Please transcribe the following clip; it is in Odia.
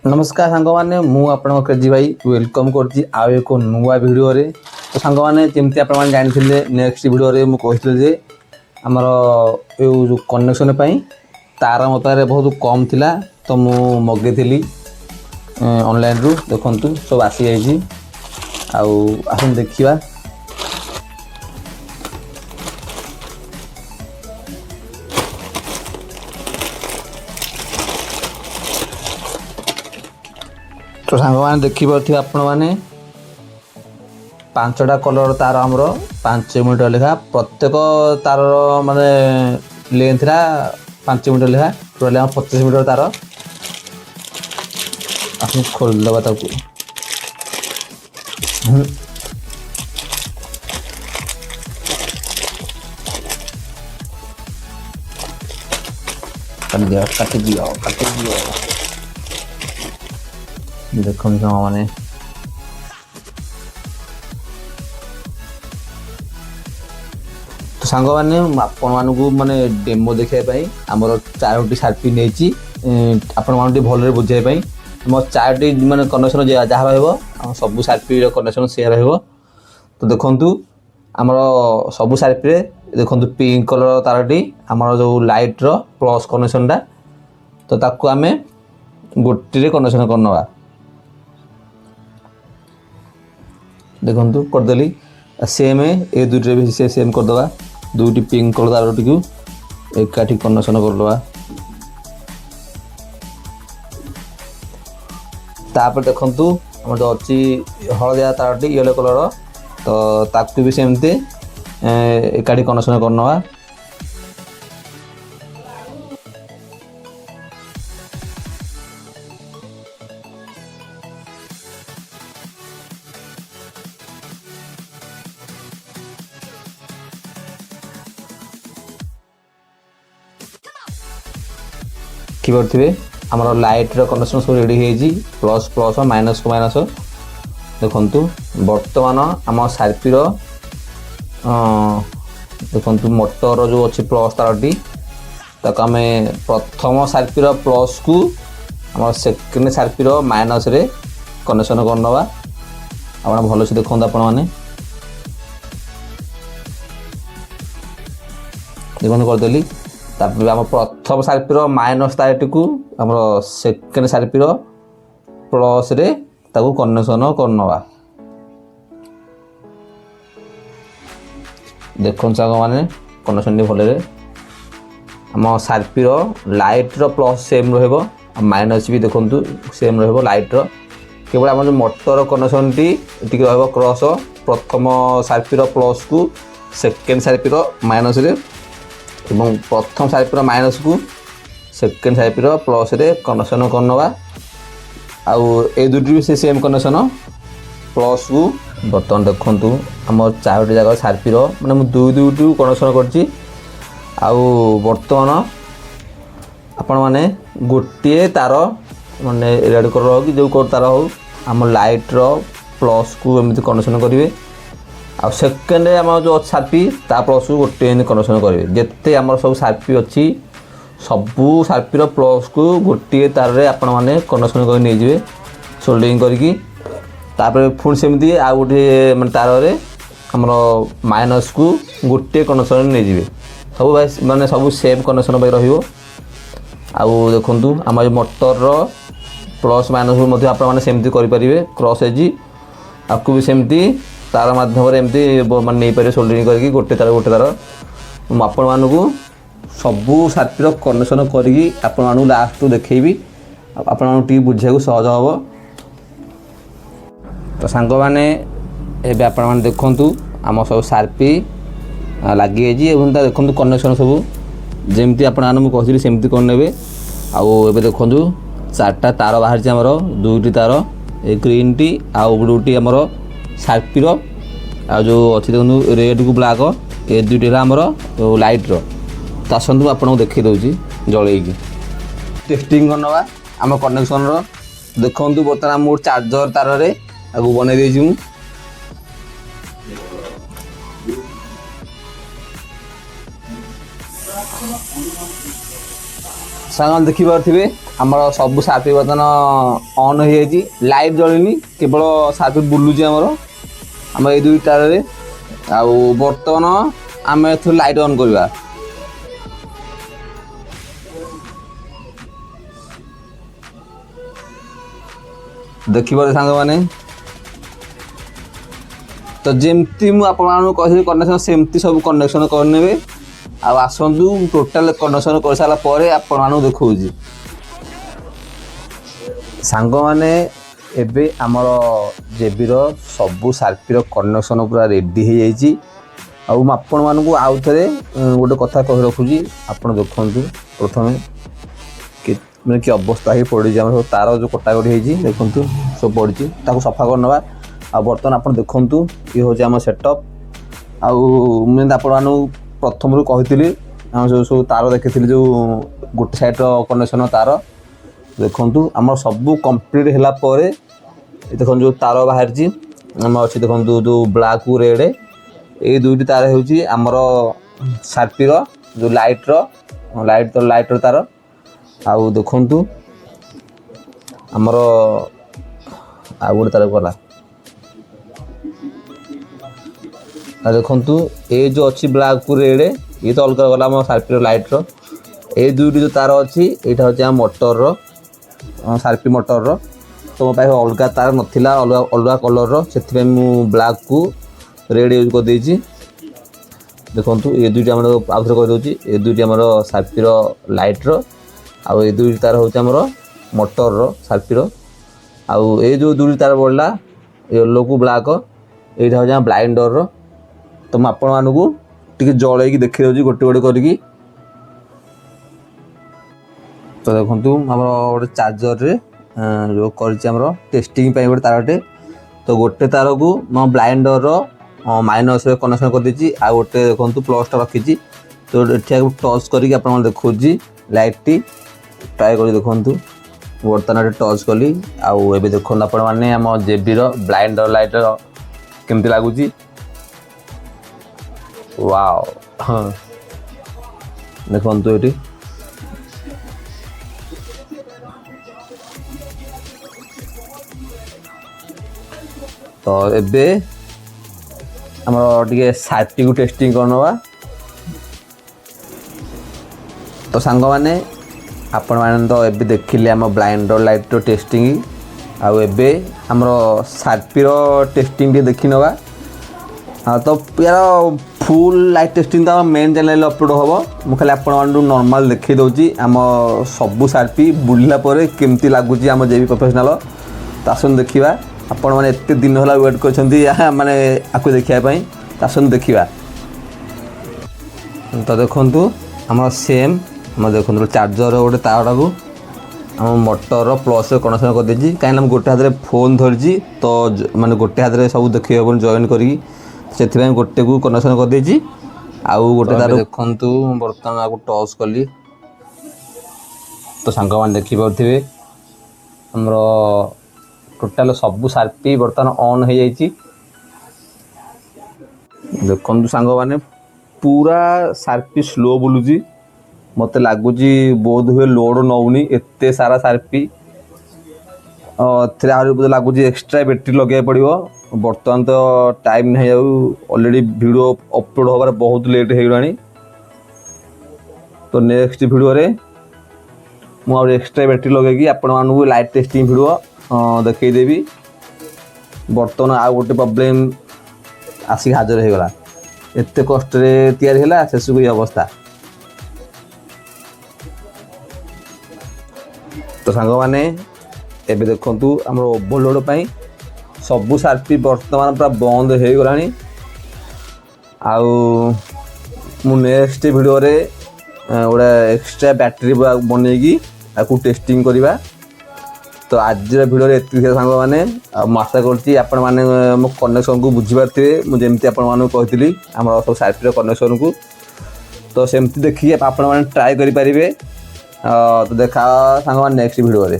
नमस्कार सांग मैंने मुझे क्रेजी भाई वेलकम करछि आउ एक नुआ वीडियो रे। तो सांग मैंने जमती आप जानी नेक्स्ट वीडियो रे मुझे जे आमर जो कनेक्शन तार मतार बहुत कम थिला तो मु मगेली ऑनलाइन रु देखु सब आसी जाइए आसन देखिए। तो सांग मैंने देखिपे आपण मैंने 5टा कलर तार आमर 5 मीटर लेखा प्रत्येक तार माने लेंथ 5 मीटर लेखा टोटल 25 मीटर तार आप खोल दबा ताकू काट दियो देखो मैंने तो सांग मैंने आपण मानक माने डेमो देखाई आमर 4टी शार्पी नहीं आपण मान भल बुझाई आम 4टी माने कनेक्शन जहाँ रहा सब शार्पी कनेक्शन से रहा। तो देखु आमर सब शार्पी देखु पिंक कलर तारटी आमर जो लाइट रो प्लस कनेक्शनटा तो ताकू आम गोटे कनेक्शन करनवा देखु करदेली सेम ए दुईटे भी से सेम करदे दुईटी पिंक कलर तारटी को एकाठी कनेक्शन करदे। तापर देखु आम जो अच्छी हलदिया तारटी येलो कलर तो ताकू भी सेमती एकाठी कनेक्शन करनवा। थे आमर लाइट रो कनेक्शन सब रेडी है प्लस प्लस माइनस को माइनस देखु बर्तमान आम शार्पी देखु मोटर जो अच्छी प्लस तारटी ताक आम प्रथम शार्पी प्लस को आम सेकेंड शार्पी माइनस रे कनेक्शन करनवा आप भल से देखते आपण मैंने देखो करदेली। तापर आम प्रथम शार्पी माइनस तारटी को आम सेकेंड शार्पी प्लस रे ताकू कनेक्शन करनवा देखो सांग मैंने कनेक्शन भल आम शार्पी लाइट रो प्लस सेम रहिबो माइनस भी देखु सेम रहिबो लाइट रो केवल आम जो मोटर कनेक्शन टी रहिबो क्रॉस प्रथम शार्पी प्लस को सेकेंड शार्पी माइनस रे एवं प्रथम शार्पी माइनस को सेकेंड शार्पी प्लस रे कनेक्शन करनवा आउ ए दुटी भी से सेम कनेक्शन प्लस को बर्तमान देखु आम 4टी जगह शार्पी माने मु दुईटी कनेक्शन करछि आउ बर्तमान आपण माने गोटे तार माने रेड कलर हो कि जो कलर तार हो आम लाइट रो प्लस को एमती कनेक्शन करेंगे आ सेकेंड आम जो शार्पी ता प्लस को गोटे कनेक्शन करेंगे जिते आम सब शार्पी अच्छी सबू शार्पी प्लस को गोटे तार रे आपण माने कनेक्शन कर नहीं जाए सोल्डरिंग करके तापर पुणी सेमती आ गोटे माने तार रे आमर माइनस को गोटे कनेक्शन नहीं जाए सब माने सब सेम कनेक्शन पे रहिबो। आउ देखु आम मोटर प्लस माइनस को आप सेमती करेंगे क्रॉस एज आपको भी सेमती तार माध्यम एमती मान नहीं पारे सोल्डरिंग करके गोटे तार आपण मानू सबू शार्पी कनेक्शन करी आपण लास्ट देखी आपण बुझे सहज हम। तो सांग मैंने एवं आपण मैंने देखु आम सब शार्पी लगी देखु कनेक्शन सब जमती आपको कहती सेमती करने आउ देखु 4टा तार बाहर आमर दुईटी तार ए ग्रीन टी आउ ब्लूटी आमर शार्पी आ जो अच्छी देखो रेड को ब्लैक ए दुईटी आमर लाइट रो तो आसतु आपको देखी दूसरी जलैकी टेस्टिंग करनवा आम कनेक्शन देखु बर्तमान मोर चार्जर तार रे आगु बनै देछि ସାଙ୍ଗମାନେ ଦେଖିପାରୁଥିବେ ଆମର ସବୁ ସାର୍ପି ବର୍ତ୍ତମାନ ଅନ୍ ହେଇଯାଇଛି, ଲାଇଟ୍ ଜଳିନି, କେବଳ ସାର୍ପି ବୁଲୁଛି ଆମର ଏଇ ଦୁଇ ତାରରେ। ଆଉ ବର୍ତ୍ତମାନ ଆମେ ଏଥିରୁ ଲାଇଟ୍ ଅନ୍ କରିବା। ଦେଖିପାରୁଥିବେ ସାଙ୍ଗମାନେ, ତ ଯେମିତି ମୁଁ ଆପଣମାନଙ୍କୁ କହିଥିଲି କନେକ୍ସନ୍ ସେମିତି ସବୁ କନେକ୍ସନ୍ କରିନେବେ। ଆଉ ଆସନ୍ତୁ ଟୋଟାଲ୍ କନେକ୍ସନ୍ କରିସାରିଲା ପରେ ଆପଣମାନଙ୍କୁ ଦେଖାଉଛି। ସାଙ୍ଗମାନେ ଏବେ ଆମର ଜେବିର ସବୁ ସାର୍ପିର କନେକ୍ସନ୍ ପୁରା ରେଡ଼ି ହେଇଯାଇଛି। ଆଉ ମୁଁ ଆପଣମାନଙ୍କୁ ଆଉ ଥରେ ଗୋଟେ କଥା କହି ରଖୁଛି, ଆପଣ ଦେଖନ୍ତୁ ପ୍ରଥମେ ମାନେ କି ଅବସ୍ଥା ହେଇ ପଡ଼ିଛି ଆମର ସବୁ ତାର ଯେଉଁ କଟାକଟି ହେଇଛି, ଦେଖନ୍ତୁ ସବୁ ପଡ଼ିଛି, ତାକୁ ସଫା କରିନେବା। ଆଉ ବର୍ତ୍ତମାନ ଆପଣ ଦେଖନ୍ତୁ ଇଏ ହେଉଛି ଆମ ସେଟଅପ୍। ଆଉ ମୁଁ ଯେମିତି ଆପଣମାନଙ୍କୁ ପ୍ରଥମରୁ କହିଥିଲି, ଆମେ ସବୁ ତାର ଦେଖିଥିଲି, ଯେଉଁ ଗୋଟେ ସାଇଡ଼୍ର କନେକ୍ସନ୍ ତାର ଦେଖନ୍ତୁ ଆମର ସବୁ କମ୍ପ୍ଲିଟ୍ ହେଲା ପରେ ଦେଖନ୍ତୁ ଯେଉଁ ତାର ବାହାରିଛି ଆମର ଅଛି। ଦେଖନ୍ତୁ ଯେଉଁ ବ୍ଲାକ୍ କୁ ରେଡ଼୍, ଏଇ ଦୁଇଟି ତାର ହେଉଛି ଆମର ସାର୍ପିର ଯେଉଁ ଲାଇଟ୍ର ତାର। ଆଉ ଦେଖନ୍ତୁ ଆମର ଆଉ ଗୋଟେ ତାର ଗଲା। ଆଉ ଦେଖନ୍ତୁ ଏଇ ଯେଉଁ ଅଛି ବ୍ଲାକ୍ କୁ ରେଡ଼୍, ଇଏ ତ ଅଲଗା ଗଲା ଆମ ସାର୍ପିର ଲାଇଟ୍ର। ଏଇ ଦୁଇଟି ଯେଉଁ ତାର ଅଛି ଏଇଟା ହେଉଛି ଆମ ମୋଟରର, ସାର୍ପି ମୋଟରର। ତ ମୋ ପାଖରେ ଅଲଗା ତାର ନଥିଲା, ଅଲଗା କଲର୍ର, ସେଥିପାଇଁ ମୁଁ ବ୍ଲାକ୍କୁ ରେଡ଼୍ ୟୁଜ୍ କରିଦେଇଛି। ଦେଖନ୍ତୁ ଏ ଦୁଇଟି ଆମର ଆଉଥରେ କହିଦେଉଛି, ଏ ଦୁଇଟି ଆମର ସାର୍ପିର ଲାଇଟ୍ର, ଆଉ ଏ ଦୁଇଟି ତାର ହେଉଛି ଆମର ମୋଟରର ସାର୍ପିର। ଆଉ ଏଇ ଯେଉଁ ଦୁଇଟି ତାର ପଡ଼ିଲା ୟେଲୋକୁ ବ୍ଲାକ୍, ଏଇଟା ହେଉଛି ଆମ ବ୍ଲାଇଣ୍ଡରର। ତ ମୁଁ ଆପଣମାନଙ୍କୁ ଟିକେ ଜଳେଇକି ଦେଖେଇ ଦେଉଛି ଗୋଟେ ଗୋଟେ କରିକି। ତ ଦେଖନ୍ତୁ ଆମର ଗୋଟେ ଚାର୍ଜରରେ ଯେଉଁ କରିଛି ଆମର ଟେଷ୍ଟିଂ ପାଇଁ ଗୋଟେ ତାରଟେ। ତ ଗୋଟେ ତାରକୁ ମୁଁ ବ୍ଲାଇଣ୍ଡରର ମାଇନସ୍ରେ କନେକ୍ସନ୍ କରିଦେଇଛି, ଆଉ ଗୋଟେ ଦେଖନ୍ତୁ ପ୍ଲସ୍ଟା ରଖିଛି। ତ ଏଠି ଟଚ୍ କରିକି ଆପଣଙ୍କୁ ଦେଖାଉଛି ଲାଇଟ୍ଟି, ଟ୍ରାଏ କରି ଦେଖନ୍ତୁ। ବର୍ତ୍ତମାନ ଏଠି ଟଚ୍ କଲି, ଆଉ ଏବେ ଦେଖନ୍ତୁ ଆପଣମାନେ ଆମ ଜେବିର ବ୍ଲାଇଣ୍ଡର ଲାଇଟ୍ର କେମିତି ଲାଗୁଛି। ୱାଓ, ହଁ ଦେଖନ୍ତୁ ଏଠି ତ ଏବେ ଆମର ଟିକେ ସାର୍ପିକୁ ଟେଷ୍ଟିଂ କରିନେବା। ତ ସାଙ୍ଗମାନେ ଆପଣମାନେ ତ ଏବେ ଦେଖିଲେ ଆମ ବ୍ଲାଇଣ୍ଡର ଲାଇଟ୍ର ଟେଷ୍ଟିଂ, ଆଉ ଏବେ ଆମର ସାର୍ପିର ଟେଷ୍ଟିଂ ଟିକେ ଦେଖିନେବା। ତ ୟାର ଫୁଲ୍ ଲାଇଟ୍ ଟେଷ୍ଟିଂ ତ ଆମ ମେନ୍ ଚ୍ୟାନେଲ୍ରେ ଅପଲୋଡ଼ ହେବ। ମୁଁ ଖାଲି ଆପଣମାନଙ୍କୁ ନର୍ମାଲ୍ ଦେଖାଇ ଦେଉଛି ଆମ ସବୁ ସାର୍ପି ବୁଲିଲା ପରେ କେମିତି ଲାଗୁଛି ଆମ ଜେବି ପ୍ରଫେସନାଲ୍। ତ ଆସନ୍ତୁ ଦେଖିବା, ଆପଣମାନେ ଏତେ ଦିନ ହେଲା ୱେଟ୍ କରିଛନ୍ତି ମାନେ ଆକୁ ଦେଖିବା ପାଇଁ, ତ ଆସନ୍ତୁ ଦେଖିବା। ତ ଦେଖନ୍ତୁ ଆମର ସେମ୍ ଆମର ଦେଖନ୍ତୁ ଚାର୍ଜର ଗୋଟେ ତାରଟାକୁ ଆମ ମୋଟରର ପ୍ଲସ୍ରେ କନେକ୍ସନ୍ କରିଦେଇଛି। କାହିଁକିନା ମୁଁ ଗୋଟେ ହାତରେ ଫୋନ୍ ଧରିଛି, ତ ମାନେ ଗୋଟେ ହାତରେ ସବୁ ଦେଖେଇ ହେବନି ଜଏନ୍ କରିକି, ସେଥିପାଇଁ ଗୋଟେକୁ କନେକ୍ସନ୍ କରିଦେଇଛି। ଆଉ ଗୋଟେ ତାର ଦେଖନ୍ତୁ ମୁଁ ବର୍ତ୍ତମାନ ଆକୁ ଟଚ୍ କଲି, ତ ସାଙ୍ଗମାନେ ଦେଖିପାରୁଥିବେ ଆମର ଟୋଟାଲ୍ ସବୁ ସାର୍ପି ବର୍ତ୍ତମାନ ଅନ୍ ହେଇଯାଇଛି। ଦେଖନ୍ତୁ ସାଙ୍ଗମାନେ ପୁରା ସାର୍ପି ସ୍ଲୋ ବୁଲୁଛି, ମୋତେ ଲାଗୁଛି ବୋଧ ହୁଏ ଲୋଡ଼୍ ନେଉନି, ଏତେ ସାରା ସାର୍ପି। ଏଥିରେ ଆହୁରି ବୋଧେ ଲାଗୁଛି ଏକ୍ସଟ୍ରା ବ୍ୟାଟେରୀ ଲଗାଇବାକୁ ପଡ଼ିବ। ବର୍ତ୍ତମାନ ତ ଟାଇମ୍ ନାହିଁ, ଆଉ ଅଲରେଡ଼ି ଭିଡ଼ିଓ ଅପଲୋଡ଼ ହେବାରେ ବହୁତ ଲେଟ୍ ହେଇଗଲାଣି। ତ ନେକ୍ସଟ ଭିଡ଼ିଓରେ ମୁଁ ଆହୁରି ଏକ୍ସଟ୍ରା ବ୍ୟାଟେରୀ ଲଗାଇକି ଆପଣମାନଙ୍କୁ ଲାଇଟ୍ ଟେଷ୍ଟିଂ ଭିଡ଼ିଓ ଦେଖେଇଦେବି। ବର୍ତ୍ତମାନ ଆଉ ଗୋଟେ ପ୍ରୋବ୍ଲେମ୍ ଆସିକି ହାଜର ହେଇଗଲା, ଏତେ କଷ୍ଟରେ ତିଆରି ହେଲା, ଶେଷକୁ ଏ ଅବସ୍ଥା। ତ ସାଙ୍ଗମାନେ ଏବେ ଦେଖନ୍ତୁ ଆମର ଓଭରଲୋଡ଼ ପାଇଁ ସବୁ ସାର୍ପି ବର୍ତ୍ତମାନ ପୁରା ବନ୍ଦ ହେଇଗଲାଣି। ଆଉ ମୁଁ ନେକ୍ସଟ ଭିଡ଼ିଓରେ ଗୋଟେ ଏକ୍ସଟ୍ରା ବ୍ୟାଟେରୀ ବନେଇକି ତାକୁ ଟେଷ୍ଟିଂ କରିବା। ତ ଆଜିର ଭିଡ଼ିଓରେ ଏତିକି ସାଙ୍ଗମାନେ। ଆଉ ମୁଁ ଆଶା କରୁଛି ଆପଣମାନେ ମୋ କନେକ୍ସନ୍କୁ ବୁଝିପାରିଥିବେ, ମୁଁ ଯେମିତି ଆପଣମାନଙ୍କୁ କହିଥିଲି ଆମର ସବୁ ସାର୍ପିର କନେକ୍ସନ୍କୁ। ତ ସେମିତି ଦେଖିକି ଆପଣମାନେ ଟ୍ରାଏ କରିପାରିବେ। ତ ଦେଖା ସାଙ୍ଗମାନେ ନେକ୍ସଟ ଭିଡ଼ିଓରେ।